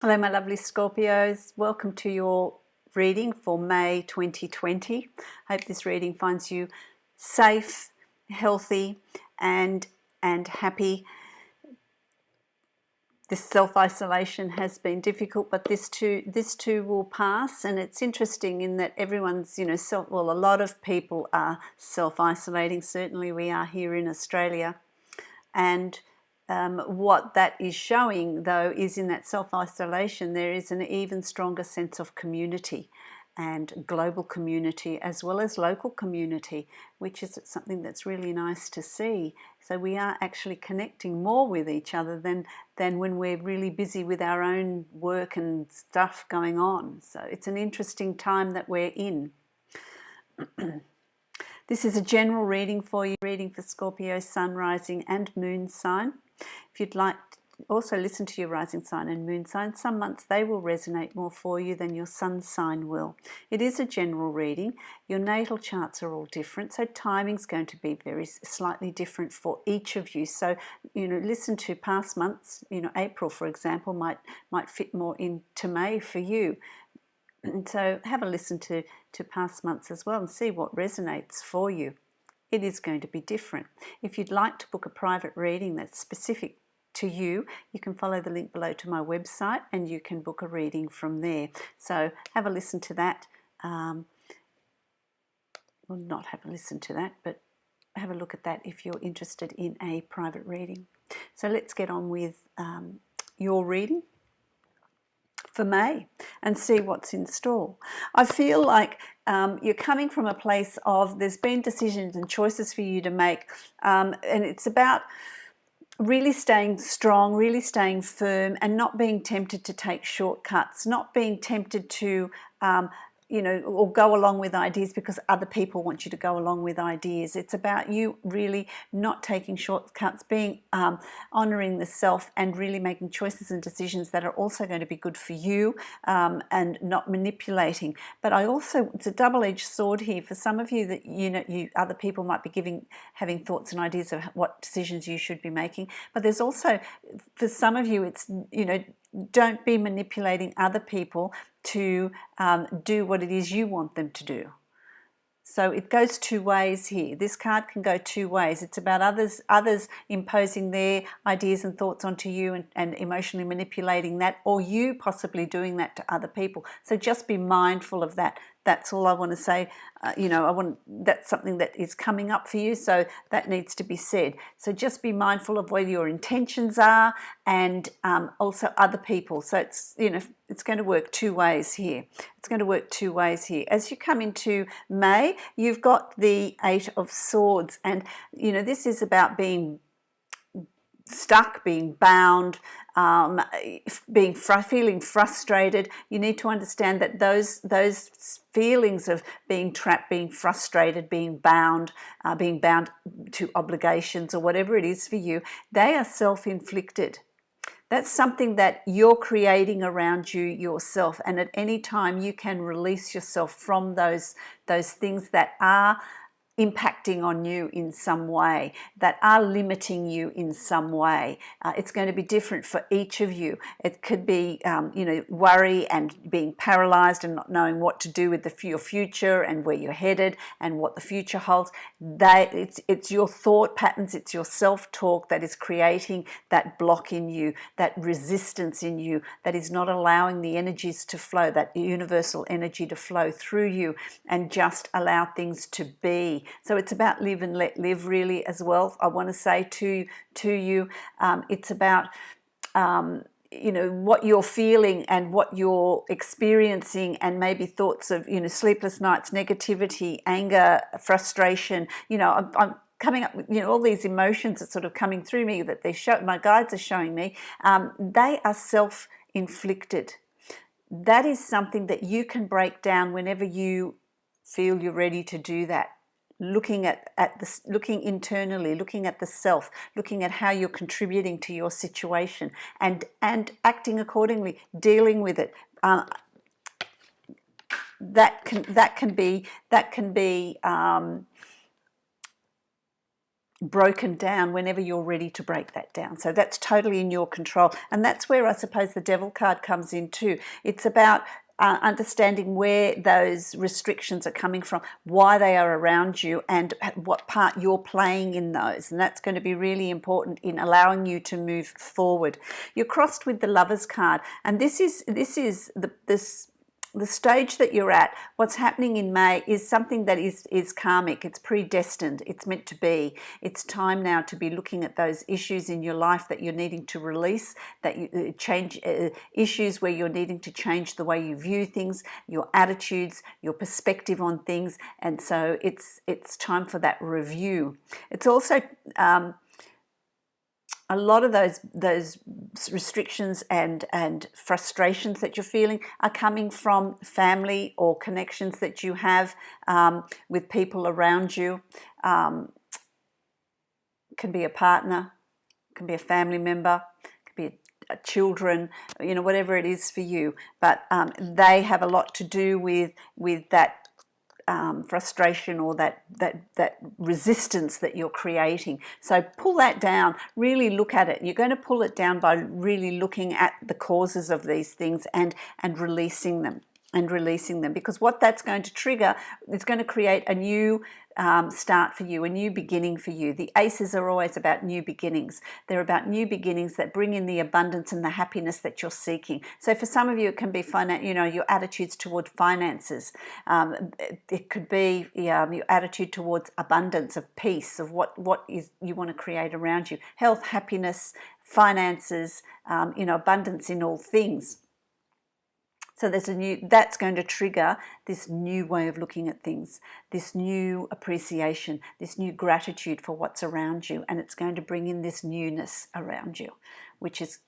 Hello my lovely Scorpios, welcome to your reading for May 2020. I hope this reading finds you safe, healthy and happy. This self-isolation has been difficult, but this too will pass. And it's interesting in that everyone's, a lot of people are self-isolating. Certainly we are here in Australia. And what that is showing, though, is in that self-isolation there is an even stronger sense of community and global community as well as local community, which is something that's really nice to see. So we are actually connecting more with each other than when we're really busy with our own work and stuff going on. So it's an interesting time that we're in. This is a general reading for you, reading for Scorpio, Sun, Rising and Moon sign. If you'd like to also listen to your rising sign and moon sign, some months they will resonate more for you than your sun sign will. It is a general reading. Your natal charts are all different, so timing's going to be very slightly different for each of you. So, listen to past months. April, for example, might fit more into May for you. And so have a listen to past months as well and see what resonates for you. It is going to be different. If you'd like to book a private reading that's specific to you, you can follow the link below to my website and you can book a reading from there. So have a listen to that. Well, not have a listen to that, but have a look at that if you're interested in a private reading. So let's get on with your reading for May and see what's in store. I feel like you're coming from a place of there's been decisions and choices for you to make, and it's about really staying strong, really staying firm and not being tempted to take shortcuts, not being tempted to or go along with ideas because other people want you to go along with ideas. It's about you really not taking shortcuts, being honoring the self and really making choices and decisions that are also going to be good for you, and not manipulating. But it's a double-edged sword here for some of you that other people might be having thoughts and ideas of what decisions you should be making. But there's also, for some of you, it's don't be manipulating other people to do what it is you want them to do. So it goes two ways here. This card can go two ways. It's about others imposing their ideas and thoughts onto you and emotionally manipulating that, or you possibly doing that to other people. So just be mindful of that. That's all I want to say. That's something that is coming up for you, so that needs to be said. So just be mindful of where your intentions are and also other people. So it's going to work two ways here. It's going to work two ways here. As you come into May, you've got the Eight of Swords, and this is about being stuck, being bound, feeling frustrated. You need to understand that those feelings of being trapped, being frustrated, being bound to obligations or whatever it is for you, they are self-inflicted. That's something that you're creating around you yourself, and at any time you can release yourself from those things that are impacting on you in some way, that are limiting you in some way. It's going to be different for each of you. It could be, worry and being paralyzed and not knowing what to do with your future and where you're headed and what the future holds. It's your thought patterns, it's your self-talk that is creating that block in you, that resistance in you, that is not allowing the energies to flow, that universal energy to flow through you and just allow things to be. So it's about live and let live, really, as well. I want to say to you, it's about what you're feeling and what you're experiencing, and maybe thoughts of sleepless nights, negativity, anger, frustration. I'm coming up with all these emotions that sort of coming through me that my guides are showing me. They are self-inflicted. That is something that you can break down whenever you feel you're ready to do that. Looking looking internally, looking at the self, looking at how you're contributing to your situation, and acting accordingly, dealing with it. That can be broken down whenever you're ready to break that down. So that's totally in your control. And that's where I suppose the Devil card comes in too. It's about understanding where those restrictions are coming from, why they are around you, and what part you're playing in those. And that's going to be really important in allowing you to move forward. You're crossed with the Lovers card, and this is the stage that you're at. What's happening in May is something that is karmic. It's predestined. It's meant to be. It's time now to be looking at those issues in your life that you're needing to release, that you change, issues where you're needing to change the way you view things, your attitudes, your perspective on things. And so it's time for that review. It's also a lot of those restrictions and frustrations that you're feeling are coming from family or connections that you have with people around you. Can be a partner, can be a family member, can be children, you know, whatever it is for you. But they have a lot to do with that frustration or that resistance that you're creating. So pull that down, really look at it. You're going to pull it down by really looking at the causes of these things and releasing them. Because what that's going to trigger is going to create a new start for you, a new beginning for you. The aces are always about new beginnings. They're about new beginnings that bring in the abundance and the happiness that you're seeking. So for some of you, it can be your attitudes toward finances. It could be your attitude towards abundance, of peace, of what is you want to create around you. Health, happiness, finances, abundance in all things. So that's going to trigger this new way of looking at things, this new appreciation, this new gratitude for what's around you, and it's going to bring in this newness around you, which is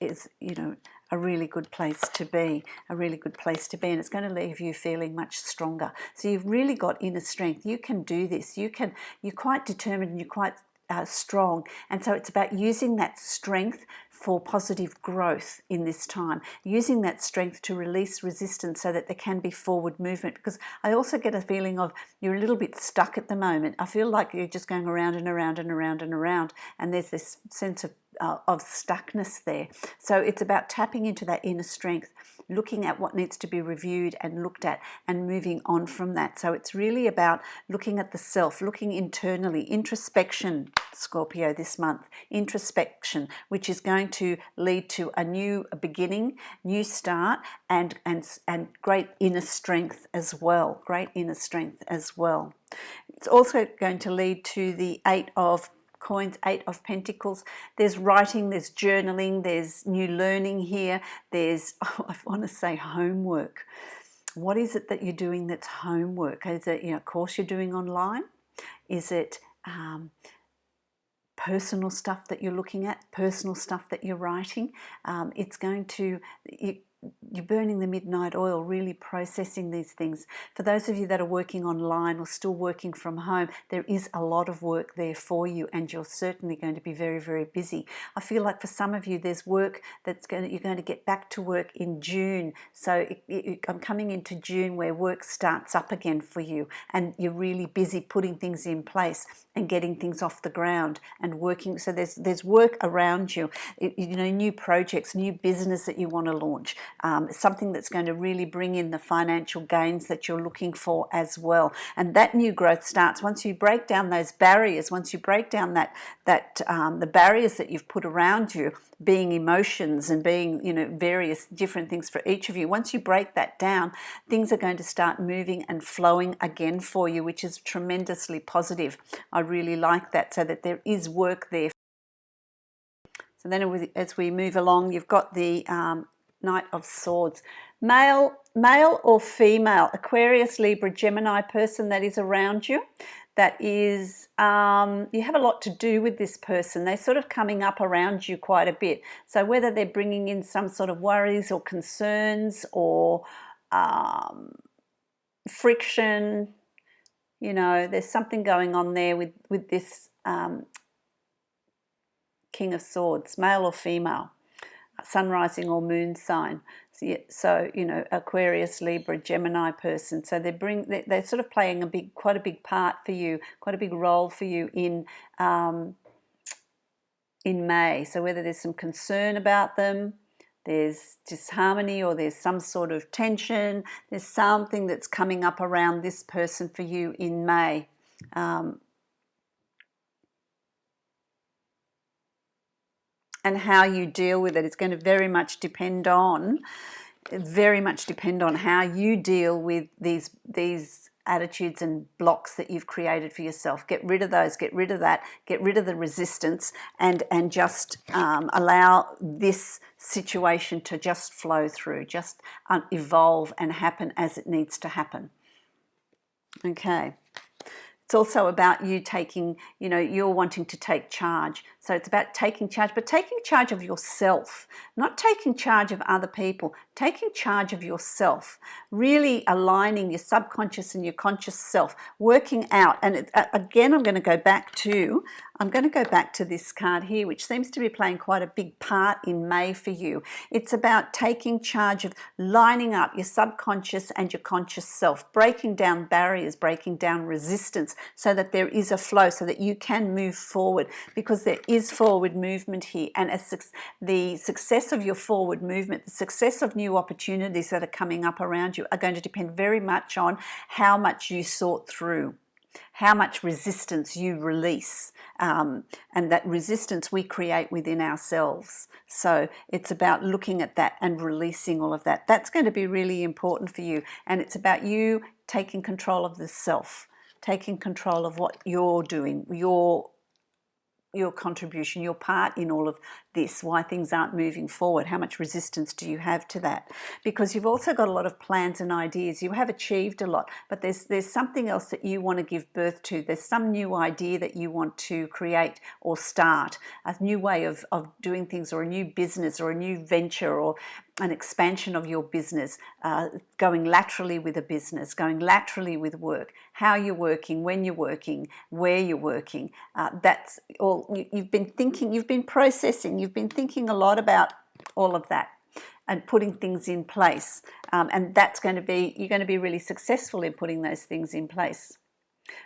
a really good place to be, and it's going to leave you feeling much stronger. So you've really got inner strength. You can do this. You're quite determined, and you're quite strong, and so it's about using that strength for positive growth in this time, using that strength to release resistance so that there can be forward movement. Because I also get a feeling of you're a little bit stuck at the moment. I feel like you're just going around and around and around and around, and there's this sense of stuckness there. So it's about tapping into that inner strength, looking at what needs to be reviewed and looked at, and moving on from that. So it's really about looking at the self, looking internally, introspection, Scorpio, this month, introspection, which is going to lead to a new beginning, new start, and great inner strength as well. It's also going to lead to the Eight of Coins, Eight of Pentacles. There's writing, there's journaling, there's new learning here, there's, I want to say homework. What is it that you're doing that's homework? Is it, a course you're doing online? Is it personal stuff that you're looking at, personal stuff that you're writing? It's going to... You're burning the midnight oil, really processing these things. For those of you that are working online or still working from home, there is a lot of work there for you, and you're certainly going to be very, very busy. I feel like for some of you, there's work you're going to get back to work in June. So I'm coming into June where work starts up again for you, and you're really busy putting things in place and getting things off the ground and working. So there's work around you, new projects, new business that you want to launch. Something that's going to really bring in the financial gains that you're looking for as well. And that new growth starts once you break down those barriers, once you break down the barriers that you've put around you, being emotions and being, various different things for each of you. Once you break that down, things are going to start moving and flowing again for you, which is tremendously positive. I really like that, so that there is work there. So then as we move along, you've got the Knight of Swords. Male or female, Aquarius, Libra, Gemini person that is around you, that is, you have a lot to do with this person. They're sort of coming up around you quite a bit. So whether they're bringing in some sort of worries or concerns or friction, there's something going on there with this King of Swords, male or female. Sun, rising or moon sign. So Aquarius, Libra, Gemini person. So they're sort of playing quite a big part for you, quite a big role for you in in May. So whether there's some concern about them, there's disharmony, or there's some sort of tension, there's something that's coming up around this person for you in May. And how you deal with it is going to very much depend on how you deal with these attitudes and blocks that you've created for yourself. Get rid of those, get rid of that, get rid of the resistance, and just allow this situation to just flow through, just evolve and happen as it needs to happen. Okay. It's also about you taking, you're wanting to take charge. So it's about taking charge, but taking charge of yourself, not taking charge of other people, taking charge of yourself, really aligning your subconscious and your conscious self, working out. And again, I'm going to go back to this card here, which seems to be playing quite a big part in May for you. It's about taking charge of lining up your subconscious and your conscious self, breaking down barriers, breaking down resistance, so that there is a flow, so that you can move forward, because there is forward movement here. And the success of your forward movement, the success of new opportunities that are coming up around you, are going to depend very much on how much you sort through, how much resistance you release, and that resistance we create within ourselves. So it's about looking at that and releasing all of that. That's going to be really important for you. And it's about you taking control of the self, taking control of what you're doing, your contribution, your part in all of this, why things aren't moving forward, how much resistance do you have to that? Because you've also got a lot of plans and ideas. You have achieved a lot, but there's something else that you want to give birth to. There's some new idea that you want to create or start, a new way of doing things, or a new business, or a new venture, or an expansion of your business, going laterally with a business, going laterally with work, how you're working, when you're working, where you're working. That's all you've been thinking, you've been processing, you've been thinking a lot about all of that and putting things in place. And that's going to be, you're going to be really successful in putting those things in place,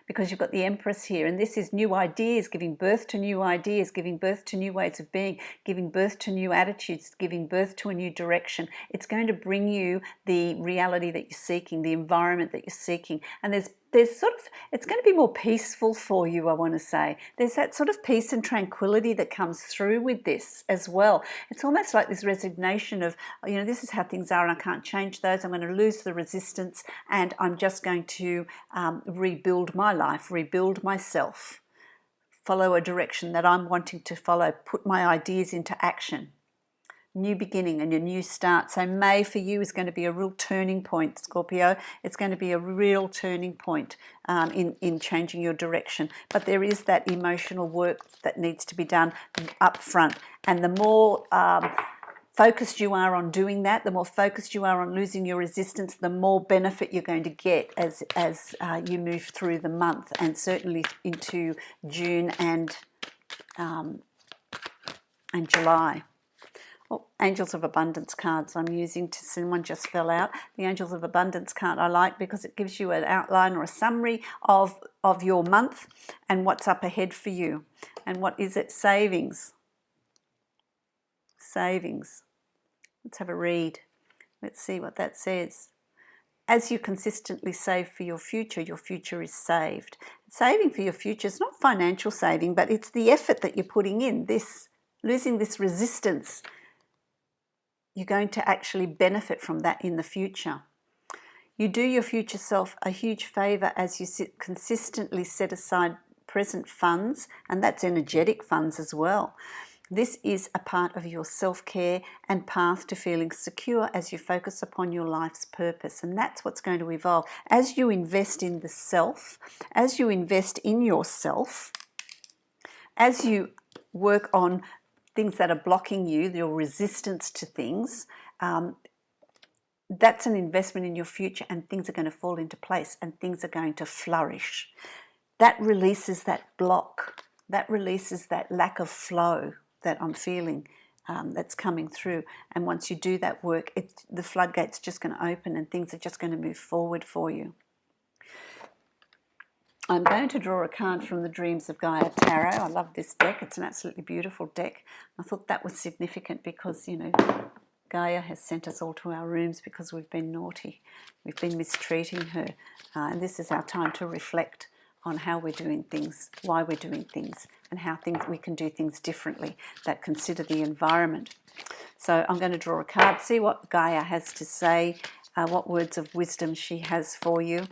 because you've got the Empress here, and this is new ideas, giving birth to new ideas, giving birth to new ways of being, giving birth to new attitudes, giving birth to a new direction. It's going to bring you the reality that you're seeking, the environment that you're seeking, and there's sort of, it's going to be more peaceful for you, I want to say. There's that sort of peace and tranquility that comes through with this as well. It's almost like this resignation of, this is how things are and I can't change those. I'm going to lose the resistance, and I'm just going to rebuild my life, rebuild myself, follow a direction that I'm wanting to follow, put my ideas into action. New beginning and a new start. So May for you is going to be a real turning point, Scorpio. It's going to be a real turning point in changing your direction. But there is that emotional work that needs to be done up front. And the more focused you are on doing that, the more focused you are on losing your resistance, the more benefit you're going to get as you move through the month, and certainly into June and July. Oh, Angels of Abundance cards I'm using to, someone just fell out. The Angels of Abundance card I like because it gives you an outline or a summary of your month and what's up ahead for you. And what is it? Savings. Savings. Let's have a read. Let's see what that says. As you consistently save for your future is saved. Saving for your future is not financial saving, but it's the effort that you're putting in. This, losing this resistance, you're going to actually benefit from that in the future. You do your future self a huge favor as you consistently set aside present funds, and that's energetic funds as well. This is a part of your self-care and path to feeling secure as you focus upon your life's purpose. And that's what's going to evolve. As you invest in the self, as you invest in yourself, as you work on things that are blocking you, your resistance to things, that's an investment in your future, and things are going to fall into place and things are going to flourish. That releases that block, that releases that lack of flow that I'm feeling that's coming through. And once you do that work, the floodgate's just going to open and things are just going to move forward for you. I'm going to draw a card from the Dreams of Gaia Tarot. I love this deck. It's an absolutely beautiful deck. I thought that was significant because, you know, Gaia has sent us all to our rooms because we've been naughty. We've been mistreating her. And this is our time to reflect on how we're doing things, why we're doing things, and how we can do things differently that consider the environment. So I'm going to draw a card, see what Gaia has to say, what words of wisdom she has for you.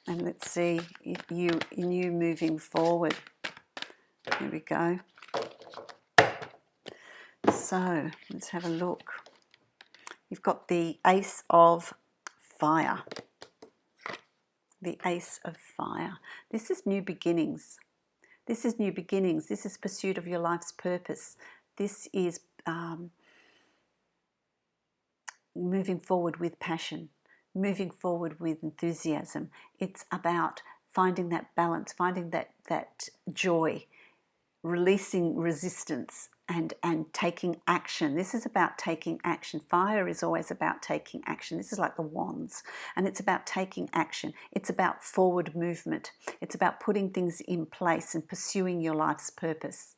And let's see if you moving forward. Here we go. So let's have a look. You've got the Ace of Fire. The Ace of Fire. This is new beginnings. This is new beginnings. This is pursuit of your life's purpose. This is moving forward with passion, moving forward with enthusiasm. It's about finding that balance, finding that joy, releasing resistance and taking action. This is about taking action. Fire is always about taking action. This is like the wands, and it's about taking action. It's about forward movement. It's about putting things in place and pursuing your life's purpose.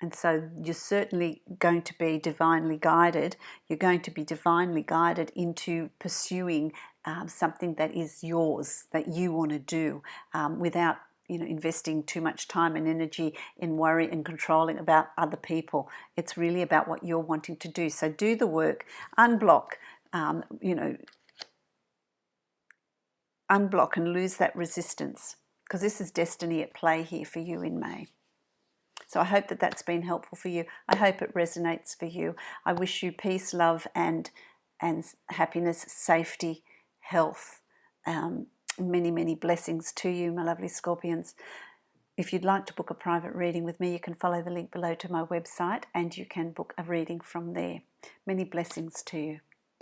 And so you're certainly going to be divinely guided. You're going to be divinely guided into pursuing something that is yours, that you want to do, without, you know, investing too much time and energy in worry and controlling about other people. It's really about what you're wanting to do. So do the work, unblock, you know, unblock and lose that resistance, because this is destiny at play here for you in May. So I hope that that's been helpful for you. I hope it resonates for you. I wish you peace, love, and happiness, safety, health, many, many blessings to you, my lovely Scorpions. If you'd like to book a private reading with me, you can follow the link below to my website and you can book a reading from there. Many blessings to you.